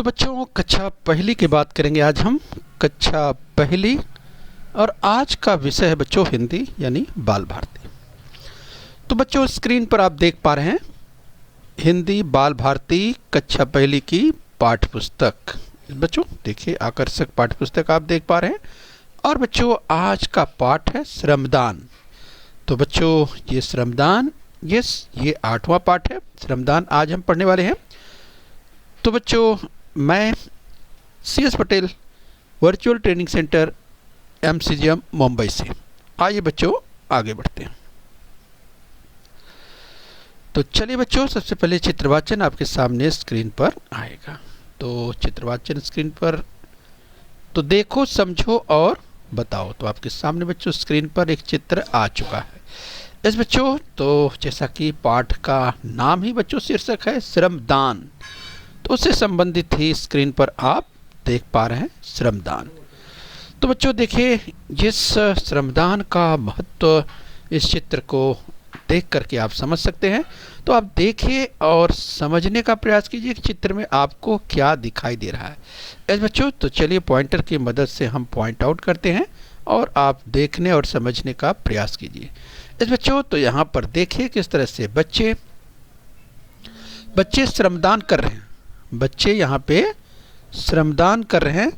तो बच्चों कक्षा पहली की बात करेंगे आज हम। कक्षा पहली और आज का विषय है बच्चों हिंदी यानी बाल भारती। तो बच्चों स्क्रीन पर आप देख पा रहे हैं हिंदी बाल भारती कक्षा पहली की पाठ्य पुस्तक। बच्चों देखिए आकर्षक पाठ्य पुस्तक आप देख पा रहे हैं। और बच्चों आज का पाठ है श्रमदान। तो बच्चों ये श्रमदान ये 8वां पाठ है। श्रमदान आज हम पढ़ने वाले हैं। तो बच्चों मैं CS Patel virtual training centre MCGM Mumbai से। आइए बच्चों आगे बढ़ते हैं। तो चलिए बच्चों सबसे पहले चित्रवाचन आपके सामने स्क्रीन पर आएगा। तो चित्रवाचन स्क्रीन पर तो देखो समझो और बताओ। तो आपके सामने बच्चों स्क्रीन पर एक चित्र आ चुका है। इस बच्चों तो जैसा कि पाठ का नाम ही बच्चों शीर्षक है श्रमदान, तो उससे संबंधित ही स्क्रीन पर आप देख पा रहे हैं श्रमदान। तो बच्चों देखिए जिस श्रमदान का महत्व इस चित्र को देख करके आप समझ सकते हैं। तो आप देखिए और समझने का प्रयास कीजिए कि चित्र में आपको क्या दिखाई दे रहा है। इस बच्चों तो चलिए पॉइंटर की मदद से हम पॉइंट आउट करते हैं और आप देखने और समझने का प्रयास कीजिए। इस बच्चों तो यहाँ पर देखिए किस तरह से बच्चे श्रमदान कर रहे हैं। बच्चे यहाँ पे श्रमदान कर रहे हैं।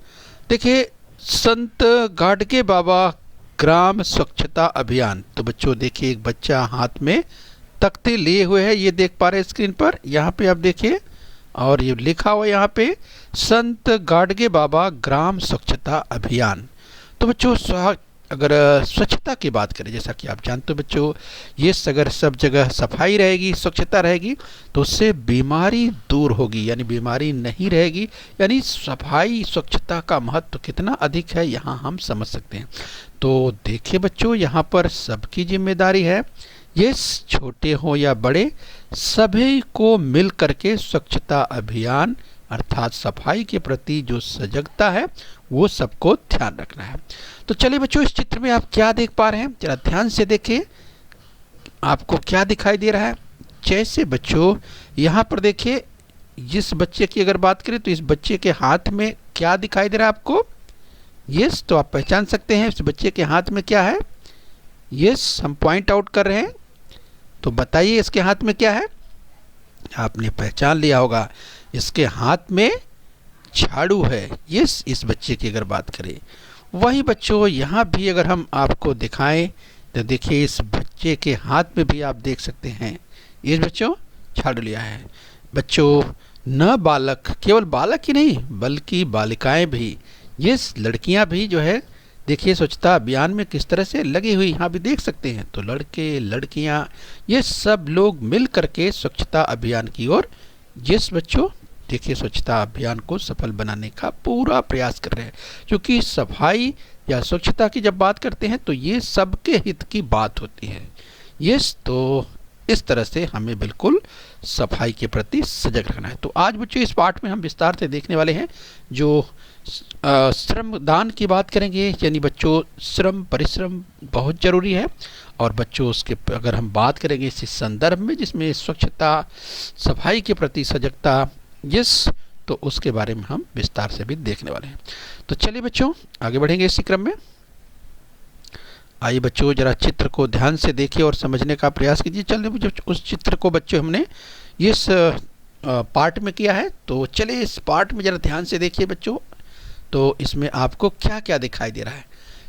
देखिए संत गाडगे बाबा ग्राम स्वच्छता अभियान। तो बच्चों देखिए एक बच्चा हाथ में तख्ती लिए हुए है, ये देख पा रहे हैं स्क्रीन पर। यहाँ पे आप देखिए और ये लिखा हुआ यहाँ पे संत गाडगे बाबा ग्राम स्वच्छता अभियान। तो बच्चों अगर स्वच्छता की बात करें, जैसा कि आप जानते हो बच्चों ये अगर सब जगह सफाई रहेगी, स्वच्छता रहेगी तो उससे बीमारी दूर होगी, यानी बीमारी नहीं रहेगी। यानी सफाई स्वच्छता का महत्व कितना अधिक है यहाँ हम समझ सकते हैं। तो देखिए बच्चों यहाँ पर सबकी जिम्मेदारी है, ये छोटे हो या बड़े सभी को मिल करके स्वच्छता अभियान अर्थात सफाई के प्रति जो सजगता है वो सबको ध्यान रखना है। तो चलिए बच्चों इस चित्र में आप क्या देख पा रहे हैं जरा ध्यान से देखिए आपको क्या दिखाई दे रहा है। जैसे बच्चों यहाँ पर देखिए जिस बच्चे की अगर बात करें तो इस बच्चे के हाथ में क्या दिखाई दे रहा है आपको। यस तो आप पहचान सकते हैं इस बच्चे के हाथ में क्या है। यस हम पॉइंट आउट कर रहे हैं। तो बताइए इसके हाथ में क्या है। आपने पहचान लिया होगा इसके हाथ में झाड़ू है। यस इस बच्चे की अगर बात करें वही बच्चों यहाँ भी अगर हम आपको दिखाएं तो देखिए इस बच्चे के हाथ में भी आप देख सकते हैं इस बच्चों झाड़ू लिया है। बच्चों न बालक केवल बालक ही नहीं बल्कि बालिकाएं भी, यस लड़कियां भी जो है देखिए स्वच्छता अभियान में किस तरह से लगी हुई यहाँ भी देख सकते हैं। तो लड़के लड़कियां ये सब लोग मिल करके स्वच्छता अभियान की ओर जिस बच्चों देखिए स्वच्छता अभियान को सफल बनाने का पूरा प्रयास कर रहे हैं। क्योंकि सफाई या स्वच्छता की जब बात करते हैं तो ये सबके हित की बात होती है। यस तो इस तरह से हमें बिल्कुल सफाई के प्रति सजग रहना है। तो आज बच्चों इस पाठ में हम विस्तार से देखने वाले हैं जो श्रमदान की बात करेंगे। यानी बच्चों श्रम परिश्रम बहुत जरूरी है और बच्चों उसके अगर हम बात करेंगे इस संदर्भ में जिसमें स्वच्छता सफाई के प्रति सजगता यस तो उसके बारे में हम विस्तार से भी देखने वाले हैं। तो चलिए बच्चों आगे बढ़ेंगे इसी क्रम में। आइए बच्चों जरा चित्र को ध्यान से देखिए और समझने का प्रयास कीजिए। चलिए उस चित्र को बच्चों हमने इस पार्ट में किया है। तो चलिए इस पार्ट में जरा ध्यान से देखिए बच्चों। तो इसमें आपको क्या क्या दिखाई दे रहा है।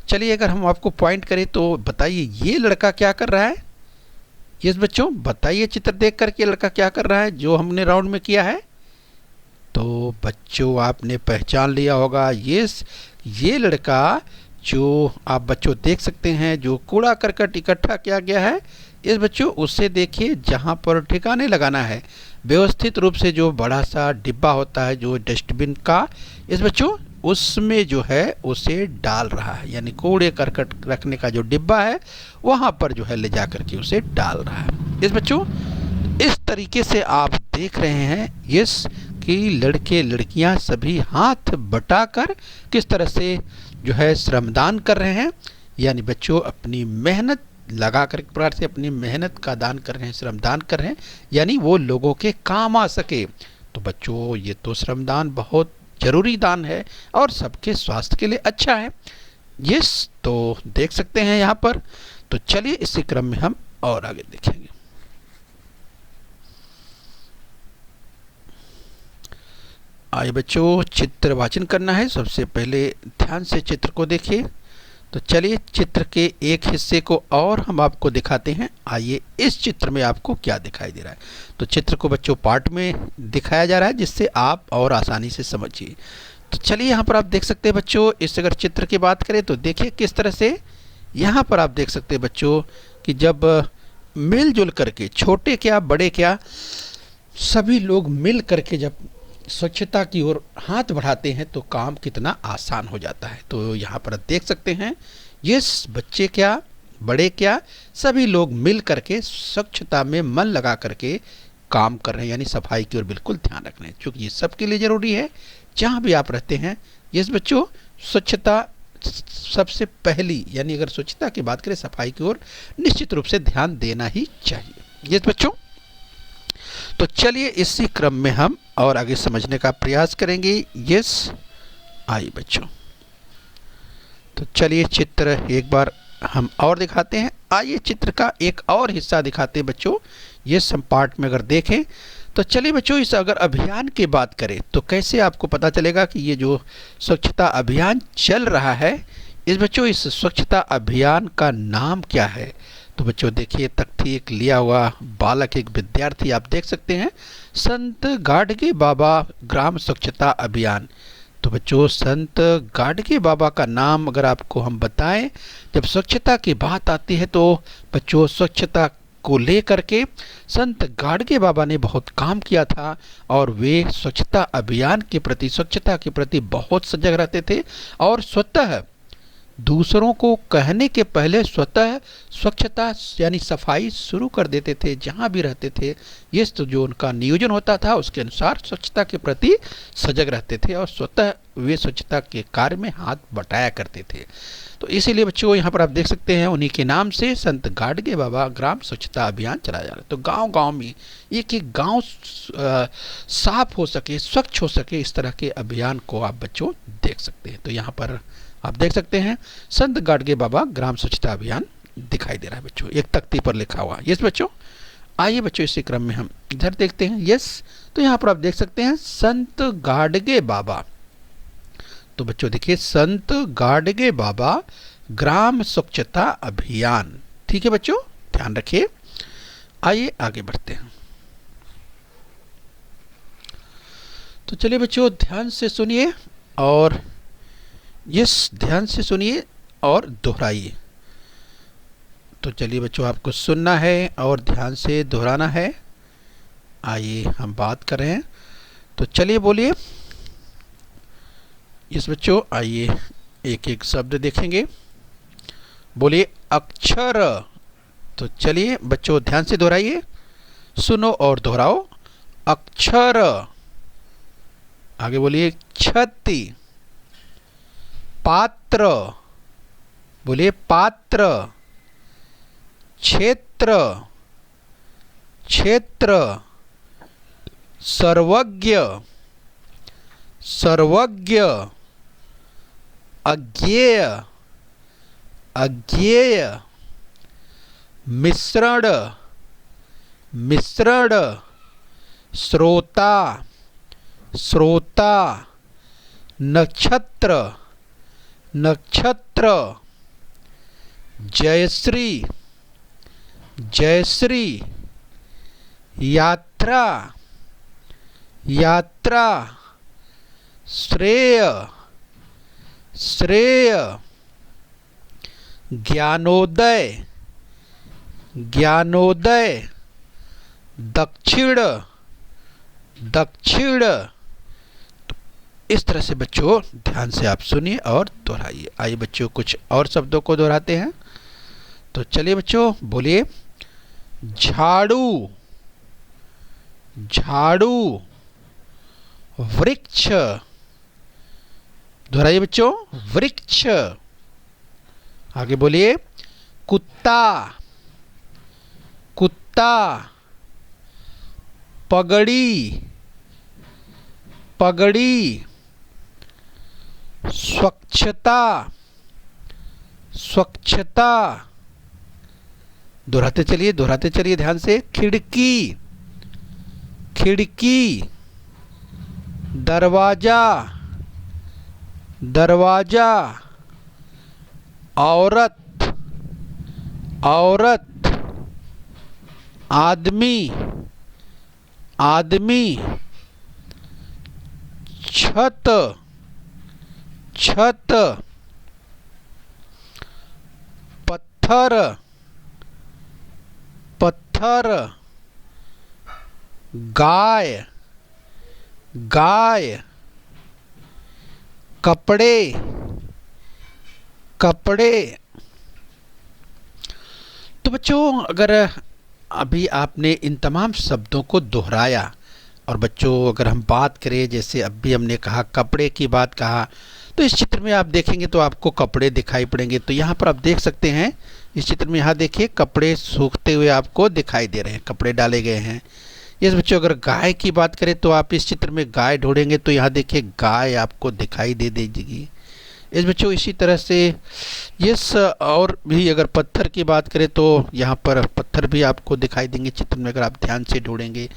चलिए अगर हम आपको पॉइंट करें तो बताइए ये लड़का क्या कर रहा है। यस बच्चों बताइए चित्र देख कर के लड़का क्या कर रहा है जो हमने राउंड में किया है। तो बच्चों आपने पहचान लिया होगा ये लड़का जो आप बच्चों देख सकते हैं जो कूड़ा करकट इकट्ठा किया गया है इस बच्चों उसे देखिए जहाँ पर ठिकाने लगाना है व्यवस्थित रूप से जो बड़ा सा डिब्बा होता है जो डस्टबिन का इस बच्चों उसमें जो है उसे डाल रहा है। यानी कूड़े करकट रखने का जो डिब्बा है वहाँ पर जो है ले जा करके उसे डाल रहा है। इस बच्चों इस तरीके से आप देख रहे हैं यस कि लड़के लड़कियां सभी हाथ बटाकर किस तरह से जो है श्रमदान कर रहे हैं। यानी बच्चों अपनी मेहनत लगा कर एक प्रकार से अपनी मेहनत का दान कर रहे हैं, श्रमदान कर रहे हैं, यानी वो लोगों के काम आ सके। तो बच्चों ये तो श्रमदान बहुत जरूरी दान है और सबके स्वास्थ्य के लिए अच्छा है। यस, तो देख सकते हैं यहाँ पर। तो चलिए इसी क्रम में हम और आगे देखेंगे। आइए बच्चों, चित्र वाचन करना है। सबसे पहले ध्यान से चित्र को देखिए। तो चलिए चित्र के एक हिस्से को और हम आपको दिखाते हैं। आइए इस चित्र में आपको क्या दिखाई दे रहा है। तो चित्र को बच्चों पार्ट में दिखाया जा रहा है जिससे आप और आसानी से समझिए। तो चलिए यहाँ पर आप देख सकते हैं बच्चों, इस अगर चित्र की बात करें तो देखिए किस तरह से यहाँ पर आप देख सकते हैं बच्चों कि जब मिलजुल करके, छोटे क्या बड़े क्या, सभी लोग मिल करके जब स्वच्छता की ओर हाथ बढ़ाते हैं तो काम कितना आसान हो जाता है। तो यहाँ पर देख सकते हैं ये बच्चे क्या बड़े क्या सभी लोग मिल करके स्वच्छता में मन लगा करके काम कर रहे हैं, यानी सफाई की ओर बिल्कुल ध्यान रख रहे हैं, क्योंकि ये सबके लिए ज़रूरी है जहाँ भी आप रहते हैं। ये बच्चों स्वच्छता सबसे पहली, यानी अगर स्वच्छता की बात करें सफाई की ओर निश्चित रूप से ध्यान देना ही चाहिए। ये बच्चों, तो चलिए इसी क्रम में हम और आगे समझने का प्रयास करेंगे। यस, आइए बच्चों, तो चलिए चित्र एक बार हम और दिखाते हैं। आइए चित्र का एक और हिस्सा दिखाते हैं बच्चों। ये हम पार्ट में अगर देखें तो चलिए बच्चों, इस अगर अभियान की बात करें तो कैसे आपको पता चलेगा कि ये जो स्वच्छता अभियान चल रहा है, इस बच्चों इस स्वच्छता अभियान का नाम क्या है। तो बच्चों देखिए तख्ती एक लिया हुआ बालक, एक विद्यार्थी आप देख सकते हैं, संत गाडगे बाबा ग्राम स्वच्छता अभियान। तो बच्चों संत गाडगे बाबा का नाम अगर आपको हम बताएं, जब स्वच्छता की बात आती है तो बच्चों स्वच्छता को लेकर के संत गाडगे बाबा ने बहुत काम किया था और वे स्वच्छता अभियान के प्रति, स्वच्छता के प्रति बहुत सजग रहते थे और स्वतः दूसरों को कहने के पहले स्वतः स्वच्छता यानी सफाई शुरू कर देते थे जहाँ भी रहते थे। ये तो जो उनका नियोजन होता था उसके अनुसार स्वच्छता के प्रति सजग रहते थे और स्वतः वे स्वच्छता के कार्य में हाथ बटाया करते थे। तो इसीलिए बच्चों यहाँ पर आप देख सकते हैं उन्हीं के नाम से संत गाडगे बाबा ग्राम स्वच्छता अभियान चलाया जा रहा है। तो गांव-गांव में एक एक गांव साफ हो सके, स्वच्छ हो सके, इस तरह के अभियान को आप बच्चों देख सकते हैं। तो यहाँ पर आप देख सकते हैं संत गाडगे बाबा ग्राम स्वच्छता अभियान दिखाई दे रहा है बच्चों, एक तख्ती पर लिखा हुआ। यस बच्चों, आइए बच्चों इसी क्रम में हम इधर देखते हैं। यस, तो यहाँ पर आप देख सकते हैं संत गाडगे बाबा। तो बच्चों देखिए संत गाडगे बाबा ग्राम स्वच्छता अभियान। ठीक है बच्चों, ध्यान रखिए। आइए आगे बढ़ते हैं। तो चलिए बच्चों ध्यान से सुनिए और यस ध्यान से सुनिए और दोहराइए। तो चलिए बच्चों आपको सुनना है और ध्यान से दोहराना है। आइए हम बात कर रहे हैं, तो चलिए बोलिए। यस बच्चों, आइए एक एक शब्द देखेंगे। बोलिए अक्षर। तो चलिए बच्चों ध्यान से दोहराइए, सुनो और दोहराओ। अक्षर। आगे बोलिए छत्ती। पात्र। बोलिए पात्र। क्षेत्र। क्षेत्र। सर्वज्ञ। सर्वज्ञ। अज्ञेय। अज्ञेय। मिश्रण। मिश्रण। श्रोता। श्रोता। नक्षत्र। नक्षत्र। जयश्री। जयश्री। यात्रा। यात्रा। श्रेय। श्रेय। ज्ञानोदय। ज्ञानोदय। दक्षिण। दक्षिण। इस तरह से बच्चों ध्यान से आप सुनिए और दोहराइए। आइए बच्चों कुछ और शब्दों को दोहराते हैं। तो चलिए बच्चों बोलिए झाड़ू। झाड़ू। वृक्ष। दोहराइए बच्चों वृक्ष। आगे बोलिए कुत्ता। कुत्ता। पगड़ी। पगड़ी, स्वच्छता, स्वच्छता। दोहराते चलिए ध्यान से। खिड़की, खिड़की, दरवाजा, दरवाजा, औरत, औरत, आदमी, आदमी, छत, छत, पत्थर, पत्थर, गाय, गाय, कपड़े, कपड़े। तो बच्चों अगर अभी आपने इन तमाम शब्दों को दोहराया, और बच्चों अगर हम बात करें, जैसे अभी हमने कहा कपड़े की बात कहा, तो इस चित्र में आप देखेंगे तो आपको कपड़े दिखाई पड़ेंगे। तो यहाँ पर आप देख सकते हैं, इस चित्र में यहाँ देखिए कपड़े सूखते हुए आपको दिखाई दे रहे हैं, कपड़े डाले गए हैं। यस बच्चों, अगर गाय की बात करें तो आप इस चित्र में गाय ढूंढेंगे तो यहाँ देखिए गाय आपको दिखाई दे देगी। इस बच्चों इसी तरह से यस, और भी अगर पत्थर की बात करें तो यहाँ पर पत्थर भी आपको दिखाई देंगे चित्र में, अगर आप ध्यान से ढूंढेंगे।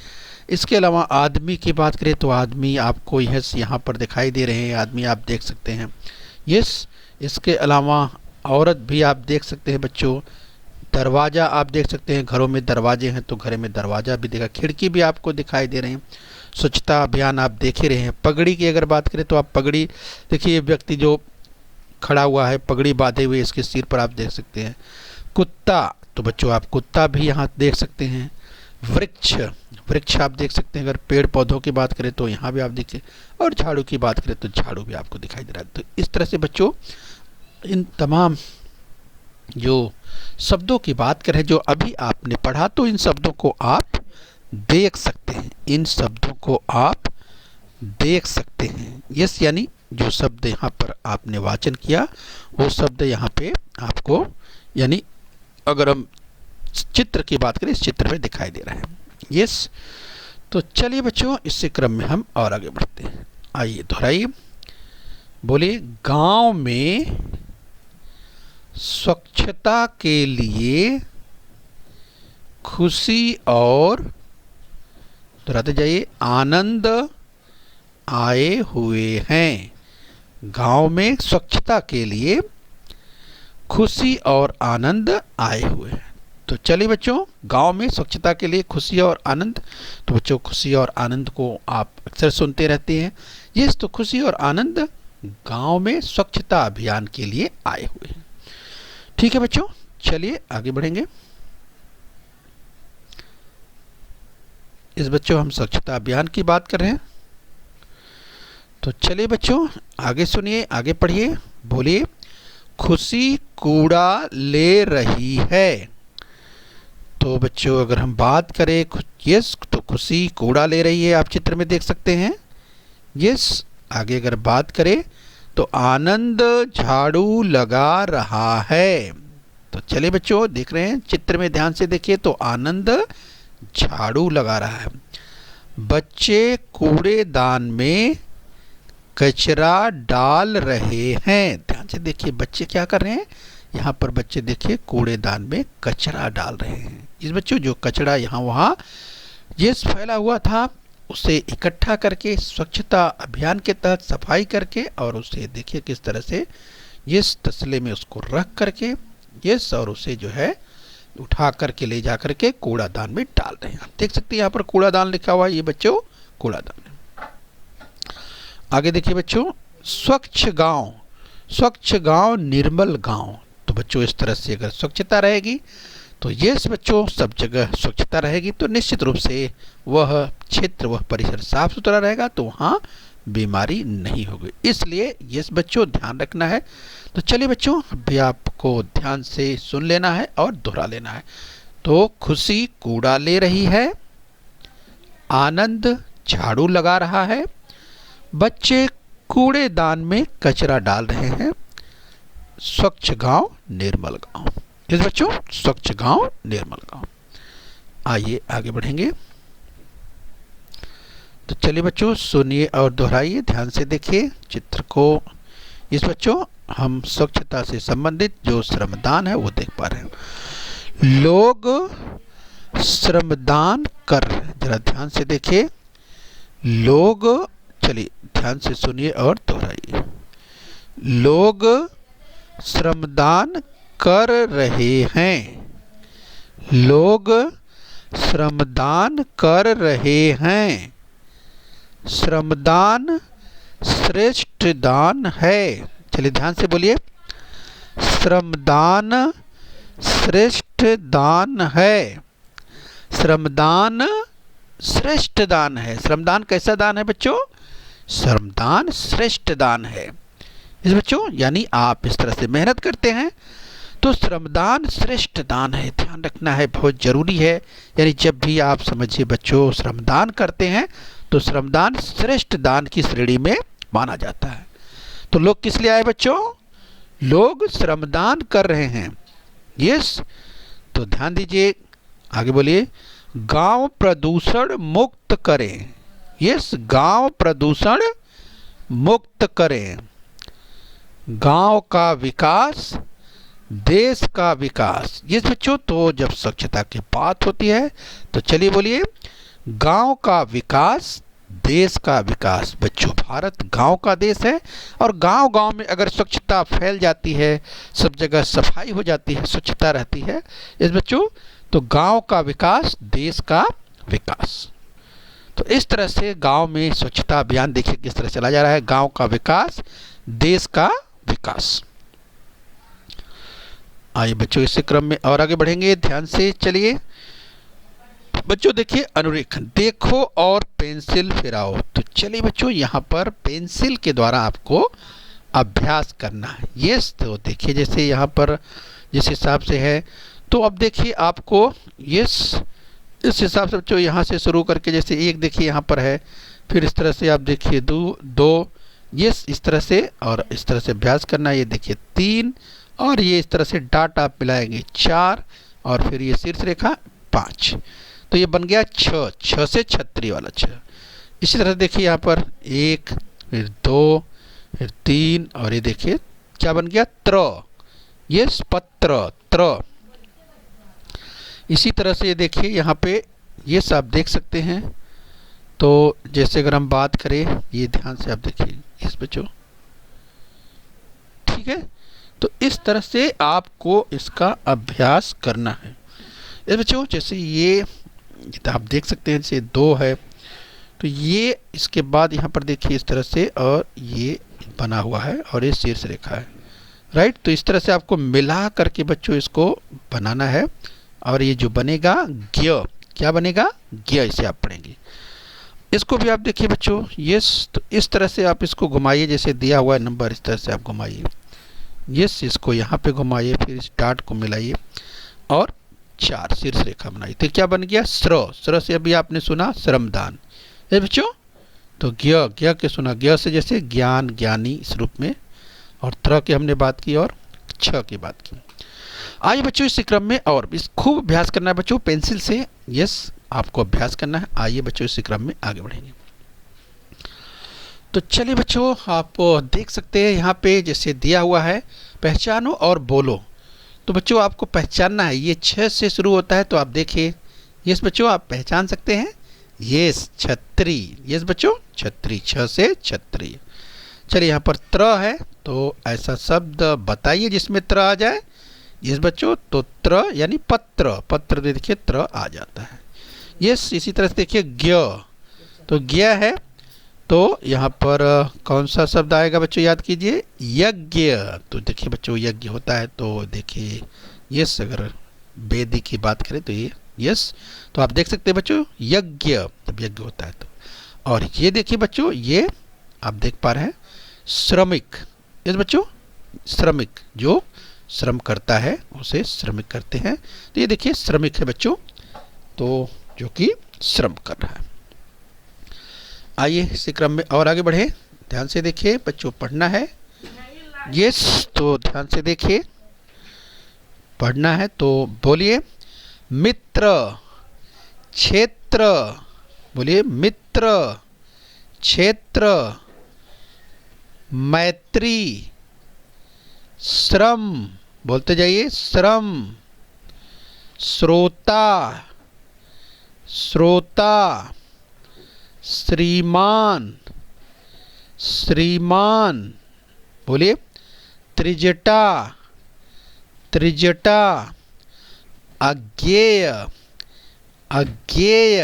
इसके अलावा आदमी की बात करें तो आदमी आपको यस यहाँ पर दिखाई दे रहे हैं, आदमी आप देख सकते हैं। यस, इसके अलावा औरत भी आप देख सकते हैं बच्चों। दरवाज़ा आप देख सकते हैं, घरों में दरवाजे हैं तो घर में दरवाज़ा भी दिखा, खिड़की भी आपको दिखाई दे रहे हैं। स्वच्छता अभियान आप देख ही रहे हैं। पगड़ी की अगर बात करें तो आप पगड़ी देखिए, व्यक्ति जो खड़ा हुआ है पगड़ी बांधे हुए, इसके सिर पर आप देख सकते हैं। कुत्ता, तो बच्चों आप कुत्ता भी यहाँ देख सकते हैं। वृक्ष, वृक्ष आप देख सकते हैं। अगर पेड़ पौधों की बात करें तो यहाँ भी आप देखिए, और झाड़ू की बात करें तो झाड़ू भी आपको दिखाई दे रहा है। तो इस तरह से बच्चों इन तमाम जो शब्दों की बात करें जो अभी आपने पढ़ा, तो इन शब्दों को आप देख सकते हैं, इन शब्दों को आप देख सकते हैं। यस, यानी जो शब्द यहाँ पर आपने वाचन किया वो शब्द यहाँ पे आपको, यानी अगर हम चित्र की बात करें इस चित्र में दिखाई दे रहा है। यस, तो चलिए बच्चों इसी क्रम में हम और आगे बढ़ते हैं। आइए दोहराइए, बोलिए। गांव में स्वच्छता के लिए खुशी और, दोहराते जाइए, आनंद आए हुए हैं। गांव में स्वच्छता के लिए खुशी और आनंद आए हुए हैं। तो चलिए बच्चों, गांव में स्वच्छता के लिए खुशी और आनंद, तो बच्चों खुशी और आनंद को आप अक्सर सुनते रहते हैं। यस, तो खुशी और आनंद गांव में स्वच्छता अभियान के लिए आए हुए हैं। ठीक है बच्चों, चलिए आगे बढ़ेंगे। इस बच्चों हम स्वच्छता अभियान की बात कर रहे हैं, तो चलिए बच्चों आगे सुनिए, आगे पढ़िए। बोलिए, खुशी कूड़ा ले रही है। तो बच्चों अगर हम बात करें, यस, तो खुशी कूड़ा ले रही है, आप चित्र में देख सकते हैं। यस, आगे अगर बात करें तो आनंद झाड़ू लगा रहा है। तो चलिए बच्चों देख रहे हैं, चित्र में ध्यान से देखिए, तो आनंद झाड़ू लगा रहा है। बच्चे कूड़ेदान में कचरा डाल रहे हैं। ध्यान से देखिए, बच्चे क्या कर रहे हैं, यहाँ पर बच्चे देखिए कूड़ेदान में कचरा डाल रहे हैं। इस बच्चों जो कचरा यहाँ वहाँ ये फैला हुआ था उसे इकट्ठा करके स्वच्छता अभियान के तहत सफाई करके, और उसे देखिए किस तरह से ये तसले में उसको रख करके, यस, और उसे जो है उठा करके ले जा करके कूड़ादान में डाल रहे हैं। आप देख सकते हैं यहाँ पर कूड़ादान लिखा हुआ है, ये बच्चों कूड़ादान है। आगे देखिए बच्चों, स्वच्छ गांव, स्वच्छ गांव निर्मल गांव। तो बच्चों इस तरह से अगर स्वच्छता रहेगी तो यस बच्चों सब जगह स्वच्छता रहेगी तो निश्चित रूप से वह क्षेत्र, वह परिसर साफ सुथरा रहेगा, तो वहाँ बीमारी नहीं होगी। इसलिए यस बच्चों ध्यान रखना है। तो चलिए बच्चों अभी आपको ध्यान से सुन लेना है और दोहरा लेना है। तो खुशी कूड़ा ले रही है, आनंद झाड़ू लगा रहा है, बच्चे कूड़ेदान में कचरा डाल रहे हैं, स्वच्छ गांव निर्मल गांव। इस बच्चों स्वच्छ गांव निर्मल गांव। आइए आगे बढ़ेंगे। तो चलिए बच्चों सुनिए और दोहराइए, ध्यान से देखिए चित्र को। इस बच्चों हम स्वच्छता से संबंधित जो श्रमदान है वो देख पा रहे हैं। लोग श्रमदान कर रहे हैं, जरा ध्यान से देखिए। लोग, चलिए ध्यान से सुनिए और दोहराइए। लोग श्रमदान कर रहे हैं। लोग श्रमदान कर रहे हैं। श्रमदान श्रेष्ठ दान है। चलिए ध्यान से बोलिए। श्रमदान श्रेष्ठ दान है। श्रमदान श्रेष्ठ दान है। श्रमदान कैसा दान है बच्चों? श्रमदान श्रेष्ठ दान है। इस बच्चों यानी आप इस तरह से मेहनत करते हैं तो श्रमदान श्रेष्ठ दान है। ध्यान रखना है, बहुत ज़रूरी है। यानी जब भी आप समझिए बच्चों श्रमदान करते हैं तो श्रमदान श्रेष्ठ दान की श्रेणी में माना जाता है। तो लोग किस लिए आए बच्चों? लोग श्रमदान कर रहे हैं। यस, तो ध्यान दीजिए, आगे बोलिए। गांव प्रदूषण मुक्त करें। यस, गांव प्रदूषण मुक्त करें। गांव का विकास देश का विकास। यस बच्चों, तो जब स्वच्छता की बात होती है तो चलिए बोलिए, गांव का विकास देश का विकास। बच्चों भारत गांव का देश है और गांव गांव में अगर स्वच्छता फैल जाती है, सब जगह सफाई हो जाती है, स्वच्छता रहती है इस बच्चों, तो गांव का विकास देश का विकास। तो इस तरह से गांव में स्वच्छता अभियान देखिए किस तरह चला जा रहा है। गांव का विकास देश का विकास। आइए बच्चों इस क्रम में और आगे बढ़ेंगे, ध्यान से चलिए। बच्चों देखिए अनुरेखण, देखो और पेंसिल फिराओ। तो चलिए बच्चों यहाँ पर पेंसिल के द्वारा आपको अभ्यास करना है। यस, तो देखिए जैसे यहाँ पर जिस हिसाब से है, तो अब देखिए आपको यस इस हिसाब से बच्चों यहाँ से शुरू करके, जैसे एक देखिए यहाँ पर है, फिर इस तरह से आप देखिए दो, यस इस तरह से, और इस तरह से अभ्यास करना है। ये देखिए 3, और ये इस तरह से डाट आप मिलाएंगे 4, और फिर ये शीर्ष रेखा 5, तो ये बन गया 6, 6 से छतरी वाला 6। इसी तरह देखिए यहाँ पर 1, फिर 2, फिर 3, और ये देखिए क्या बन गया त्र। ये पत्र त्र। इसी तरह से ये देखिए यहाँ पे ये सब आप देख सकते हैं। तो जैसे अगर हम बात करें, ये ध्यान से आप देखिए इस बच्चों, ठीक है। तो इस तरह से आपको इसका अभ्यास करना है इस बच्चों। जैसे ये आप देख सकते हैं, जैसे 2 है, तो ये इसके बाद यहाँ पर देखिए इस तरह से, और ये बना हुआ है और ये शीर्ष रेखा है, राइट। तो इस तरह से आपको मिला करके बच्चों इसको बनाना है, और ये जो बनेगा ज्ञ, क्या बनेगा ज्ञ, इसे आप पढ़ेंगे। इसको भी आप देखिए बच्चों, यस, तो इस तरह से आप इसको घुमाइए, जैसे दिया हुआ है नंबर इस तरह से आप घुमाइए। यस, इसको यहाँ पे घुमाइए, फिर इस डाट को मिलाइए और 4 शीर्ष रेखा बनाइए। तो क्या बन गया स्र। स्र से अभी आपने सुना श्रमदान है बच्चों। तो ज्ञ के सुना, ज्ञ से जैसे ज्ञान ज्ञानी इस रूप में, और त्र की हमने बात की और छ की बात की। आइए बच्चों इस क्रम में और इस खूब अभ्यास करना है बच्चों पेंसिल से। यस, आपको अभ्यास करना है। आइए बच्चों इस क्रम में आगे बढ़ेंगे। तो चलिए बच्चों आप देख सकते हैं यहाँ पे जैसे दिया हुआ है, पहचानो और बोलो। तो बच्चों आपको पहचानना है, ये 6 से शुरू होता है, तो आप देखिए। यस बच्चों, आप पहचान सकते हैं। यस, छतरी। यस बच्चों, छतरी, 6 से छतरी। चलिए यहाँ पर त्र है, तो ऐसा शब्द बताइए जिसमें त्र आ जाए। यस बच्चों, तो त्र यानी पत्र, पत्र देखिए त्र आ जाता है। यस, इसी तरह से देखिए ज्ञ, तो ज्ञ है, तो यहाँ पर कौन सा शब्द आएगा बच्चों, याद कीजिए यज्ञ। तो देखिए बच्चों यज्ञ होता है, तो देखिए यस, अगर वेदी की बात करें तो ये यस, तो आप देख सकते हैं बच्चों यज्ञ, तब यज्ञ होता है। तो और ये देखिए बच्चों, ये आप देख पा रहे हैं श्रमिक। यस बच्चों, श्रमिक जो श्रम करता है उसे श्रमिक करते हैं। तो ये देखिए श्रमिक है बच्चों, तो जो कि श्रम कर रहा है। आइए इसी क्रम में और आगे बढ़े, ध्यान से देखिए बच्चों, पढ़ना है। यस, तो ध्यान से देखिए, पढ़ना है, तो बोलिए मित्र, क्षेत्र, बोलिए मित्र, क्षेत्र, मैत्री, श्रम, बोलते जाइए, श्रम, श्रोता, श्रोता, श्रीमान, श्रीमान, बोलिए, त्रिजटा, त्रिजटा, अज्ञेय, अज्ञेय,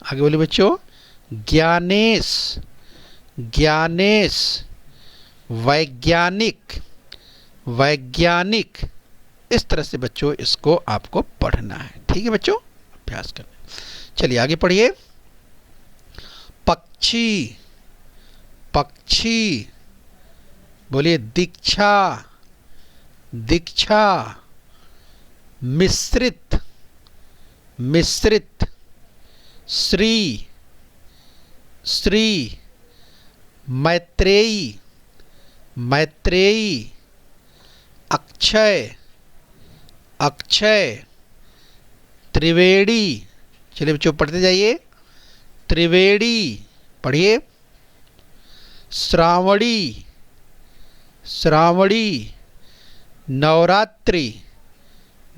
आगे बोलिए बच्चों, ज्ञानेश, ज्ञानेश, वैज्ञानिक, वैज्ञानिक। इस तरह से बच्चों इसको आपको पढ़ना है। ठीक है बच्चों, अभ्यास करना। चलिए आगे पढ़िए। पक्षी, पक्षी, बोलिए, दीक्षा, दीक्षा, मिश्रित, मिश्रित, श्री, श्री, मैत्रेयी, मैत्रेयी, अक्षय, अक्षय, त्रिवेणी। चलिए बच्चों पढ़ते जाइए। त्रिवेणी, पढ़िए। श्रावणी, श्रावणी, नवरात्रि,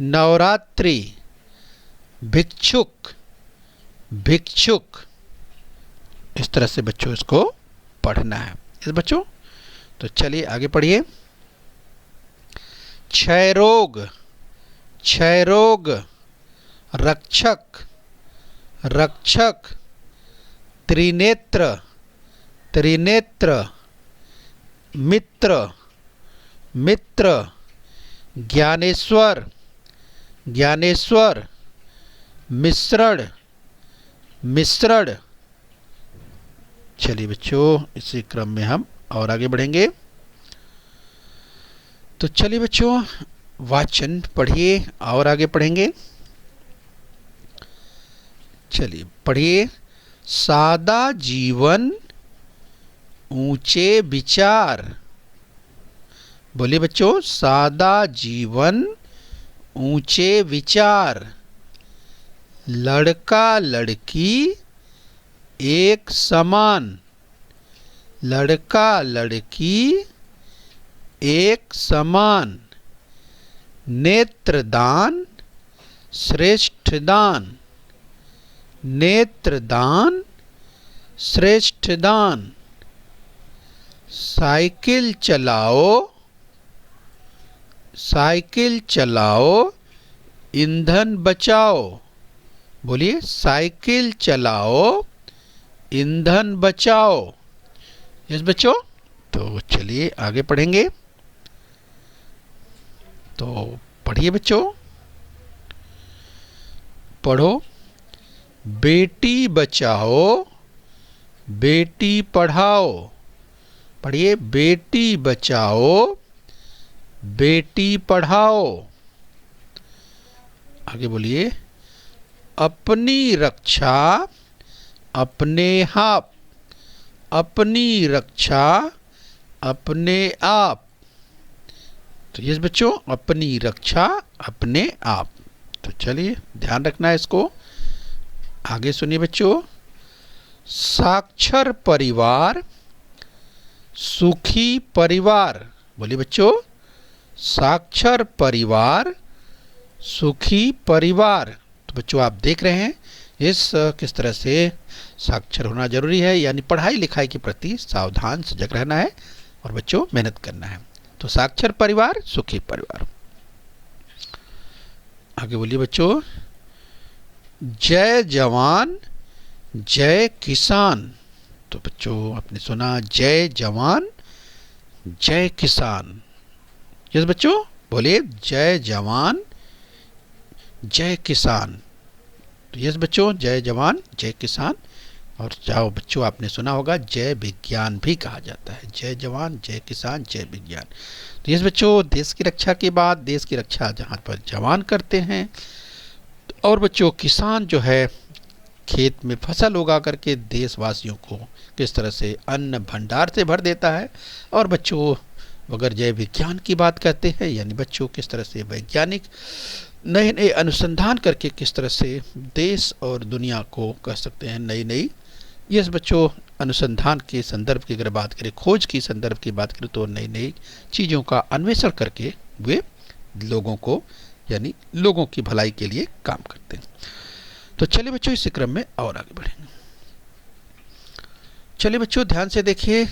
नवरात्रि, भिक्षुक, भिक्षुक। इस तरह से बच्चों इसको पढ़ना है। इस बच्चों तो चलिए आगे पढ़िए। क्षय रोग, क्षय रोग, रक्षक, रक्षक, त्रिनेत्र, त्रिनेत्र, मित्र, मित्र, ज्ञानेश्वर, ज्ञानेश्वर, मिश्रण, मिश्रण। चलिए बच्चों इसी क्रम में हम और आगे बढ़ेंगे। तो चलिए बच्चों वाचन पढ़िए और आगे पढ़ेंगे। चलिए पढ़िए। सादा जीवन, ऊंचे विचार। बोलिए बच्चों, सादा जीवन, ऊंचे विचार। लड़का लड़की एक समान, लड़का लड़की एक समान। नेत्रदान, श्रेष्ठ दान, नेत्रदान, श्रेष्ठ दान। साइकिल चलाओ, साइकिल चलाओ, ईंधन बचाओ। बोलिए, साइकिल चलाओ, ईंधन बचाओ। यस बच्चों, तो चलिए आगे पढ़ेंगे। तो पढ़िए बच्चों, पढ़ो। बेटी बचाओ, बेटी पढ़ाओ। पढ़िए, बेटी बचाओ, बेटी पढ़ाओ। आगे बोलिए। अपनी रक्षा अपने आप, अपनी रक्षा अपने आप। तो ये बच्चों, अपनी रक्षा अपने आप। तो चलिए ध्यान रखना है इसको। आगे सुनिए बच्चों। साक्षर परिवार, सुखी परिवार। बोलिए बच्चों, साक्षर परिवार, सुखी परिवार। तो बच्चों आप देख रहे हैं इस किस तरह से साक्षर होना जरूरी है, यानी पढ़ाई लिखाई के प्रति सावधान सजग रहना है और बच्चों मेहनत करना है। तो साक्षर परिवार, सुखी परिवार। आगे बोलिए बच्चों। जय जवान, जय किसान। तो बच्चों आपने सुना, जय जवान, जय किसान। यस बच्चों, बोलिए, जय जवान, जय किसान। तो यस बच्चों, जय जवान, जय किसान। और जाओ बच्चों, आपने सुना होगा जय विज्ञान भी कहा जाता है। जय जवान, जय किसान, जय विज्ञान। तो यस बच्चों, देश की रक्षा के बाद, देश की रक्षा जहाँ पर जवान करते हैं, और बच्चों किसान जो है खेत में फसल उगा करके देशवासियों को किस तरह से अन्न भंडार से भर देता है। और बच्चों अगर जय विज्ञान की बात करते हैं, यानी बच्चों किस तरह से वैज्ञानिक नए नए अनुसंधान करके किस तरह से देश और दुनिया को कह सकते हैं नई नई, यस बच्चों, अनुसंधान के संदर्भ की अगर बात करें, खोज की संदर्भ की बात करें, तो नई नई चीज़ों का अन्वेषण करके वे लोगों को यानी लोगों की भलाई के लिए काम करते हैं। तो चलिए बच्चों इसी क्रम में और आगे बढ़ेंगे। चलिए बच्चों ध्यान से देखिए,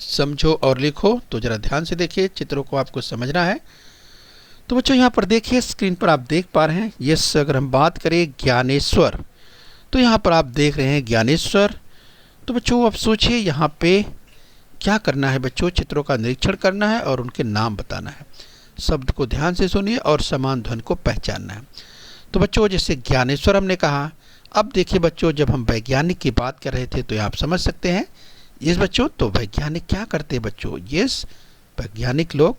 समझो और लिखो। तो जरा ध्यान से देखिए, चित्रों को आपको समझना है। तो बच्चों यहाँ पर देखिए, स्क्रीन पर आप देख पा रहे हैं, यस अगर हम बात करें ज्ञानेश्वर, तो यहाँ पर आप देख रहे हैं ज्ञानेश्वर। तो बच्चों अब सोचिए यहाँ पे क्या करना है बच्चों, चित्रों का निरीक्षण करना है और उनके नाम बताना है। शब्द को ध्यान से सुनिए और समान ध्वनि को पहचानना है। तो बच्चों जैसे ज्ञानेश्वर हमने कहा, अब देखिए बच्चों जब हम वैज्ञानिक की बात कर रहे थे तो आप समझ सकते हैं यस बच्चों, तो वैज्ञानिक क्या करते हैं बच्चों, यस वैज्ञानिक लोग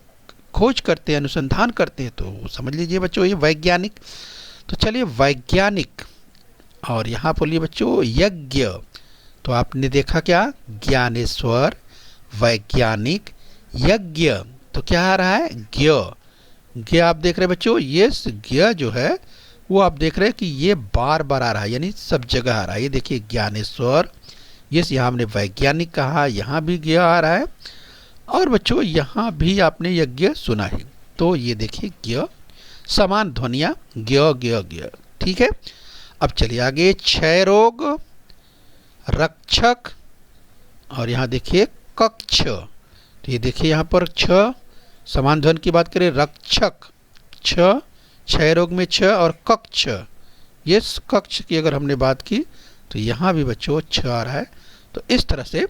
खोज करते हैं, अनुसंधान करते हैं, तो समझ लीजिए बच्चों ये वैज्ञानिक। तो चलिए वैज्ञानिक, और यहाँ बोलिए बच्चों यज्ञ। तो आपने देखा क्या, ज्ञानेश्वर, वैज्ञानिक, यज्ञ। तो क्या आ रहा है, ज्ञ। ज्ञ आप देख रहे हैं बच्चों, यस ज्ञ जो है वो आप देख रहे हैं कि ये बार बार आ रहा है, यानी सब जगह आ रहा है। ये देखिए ज्ञानेश्वर, यस यहाँ हमने वैज्ञानिक कहा, यहाँ भी ज्ञ आ रहा है, और बच्चों यहाँ भी आपने यज्ञ सुना है। तो ये देखिए ज्ञ, समान ध्वनियाँ ज्ञ ज्ञ ज्ञ, ठीक है। अब चलिए आगे, क्षय रोग, रक्षक, और यहाँ देखिए कक्ष। तो ये देखिए यहाँ पर छ, समान ध्वनि की बात करें, रक्षक छ, क्षय रोग में छ, और कक्ष, यस कक्ष की अगर हमने बात की तो यहाँ भी बच्चों छ आ रहा है। तो इस तरह से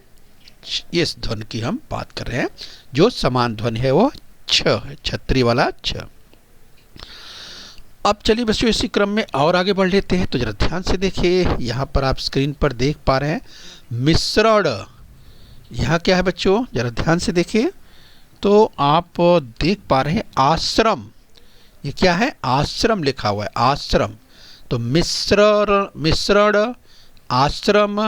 इस ध्वनि की हम बात कर रहे हैं, जो समान ध्वनि है वो छ है, छतरी वाला छ। अब चलिए बच्चों इसी क्रम में और आगे बढ़ लेते हैं। तो जरा ध्यान से देखिए, यहाँ पर आप स्क्रीन पर देख पा रहे हैं मिश्रण। यहाँ क्या है बच्चों, जरा ध्यान से देखिए। तो आप देख पा रहे हैं आश्रम, ये क्या है, आश्रम लिखा हुआ है, आश्रम। तो मिश्रण आश्रम,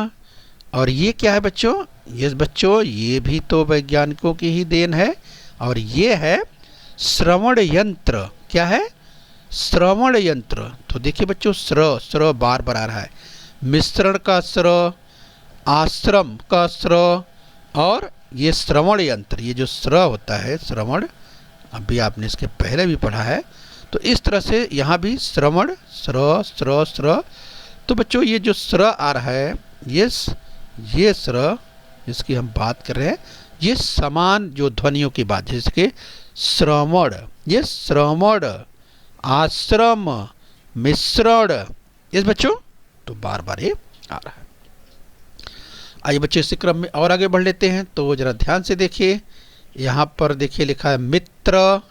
और ये क्या है बच्चों, यस बच्चों ये भी तो वैज्ञानिकों की ही देन है, और ये है श्रवण यंत्र। क्या है, श्रवण यंत्र। तो देखिए बच्चों स्र बार बार आ रहा है, मिश्रण का स्र, आश्रम का स्र, और ये श्रवण यंत्र, ये जो स्र होता है श्रवण, अभी आपने इसके पहले भी पढ़ा है। तो इस तरह से यहाँ भी श्रवण स्र। तो बच्चों ये जो स्र आ रहा है, ये स्र जिसकी हम बात कर रहे हैं, ये समान जो ध्वनियों की बात, जैसे कि श्रवण, ये श्रवण, आश्रम, मिश्रण, यस बच्चों, तो बार बार ये आ रहा है। आइए बच्चों इसी क्रम में और आगे बढ़ लेते हैं। तो जरा ध्यान से देखिए, यहाँ पर देखिए लिखा है मित्र,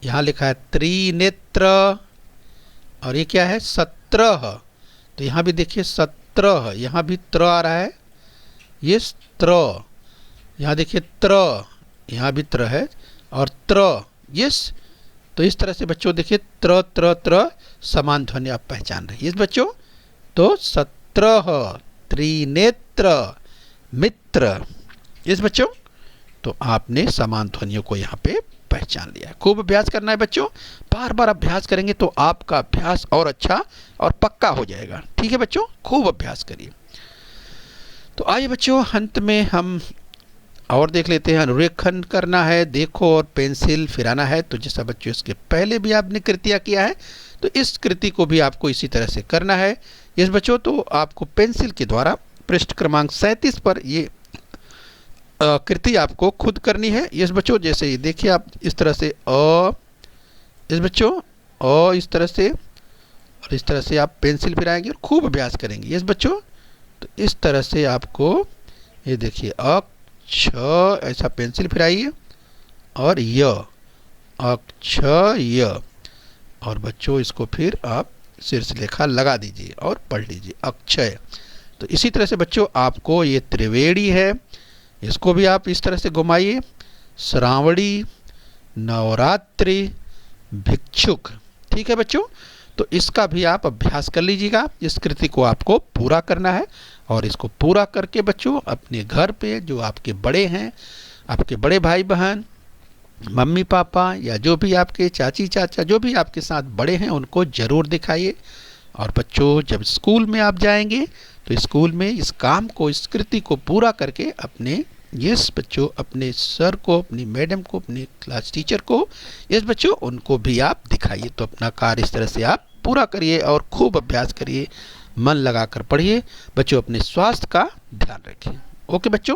यहाँ लिखा है त्रिनेत्र, और ये क्या है, 17। तो यहाँ भी देखिए 17, यहाँ भी त्र आ रहा है, ये त्र, यहाँ देखिए त्र, यहाँ भी त्र है, और त्र, यस। तो इस तरह से बच्चों देखिए त्र त्र त्र समान ध्वनि आप पहचान रहे हैं, यस बच्चों। तो 17, त्रिनेत्र, मित्र, यस बच्चों। तो आपने समान ध्वनियों को यहाँ पे पहचान लिया है। खूब अभ्यास करना है बच्चों, बार बार अभ्यास करेंगे तो आपका अभ्यास और अच्छा और पक्का हो जाएगा, ठीक है बच्चों, खूब अभ्यास करिए। तो आइए बच्चों अंत में हम और देख लेते हैं, अनुरेखन करना है, देखो और पेंसिल फिराना है। तो जैसा बच्चों इसके पहले भी आपने कृतियाँ किया है, तो इस कृति को भी आपको इसी तरह से करना है, यस बच्चों। तो आपको पेंसिल के द्वारा पृष्ठ क्रमांक 37 पर ये कृति आपको खुद करनी है, यस बच्चों। जैसे ये देखिए आप इस तरह से यस बच्चों, इस तरह से, और इस तरह से आप पेंसिल फिराएंगे और खूब अभ्यास करेंगे, यस बच्चों। तो इस तरह से आपको ये देखिए अक्ष, ऐसा पेंसिल फिराइए, और य, अक्ष य, और बच्चों इसको फिर आप शीर्ष लेखा लगा दीजिए और पढ़ लीजिए, अक्षय। तो इसी तरह से बच्चों आपको ये त्रिवेणी है, इसको भी आप इस तरह से घुमाइए, श्रावणी, नवरात्रि, भिक्षुक, ठीक है बच्चों। तो इसका भी आप अभ्यास कर लीजिएगा, इस कृति को आपको पूरा करना है, और इसको पूरा करके बच्चों अपने घर पे जो आपके बड़े हैं, आपके बड़े भाई बहन, मम्मी पापा, या जो भी आपके चाची चाचा, जो भी आपके साथ बड़े हैं, उनको ज़रूर दिखाइए। और बच्चों जब स्कूल में आप जाएंगे तो स्कूल में इस काम को, इस कृति को पूरा करके अपने यस बच्चों, अपने सर को, अपनी मैडम को, अपने क्लास टीचर को, यस बच्चों, उनको भी आप दिखाइए। तो अपना कार्य इस तरह से आप पूरा करिए और खूब अभ्यास करिए, मन लगाकर पढ़िए बच्चों, अपने स्वास्थ्य का ध्यान रखिए। ओके बच्चों।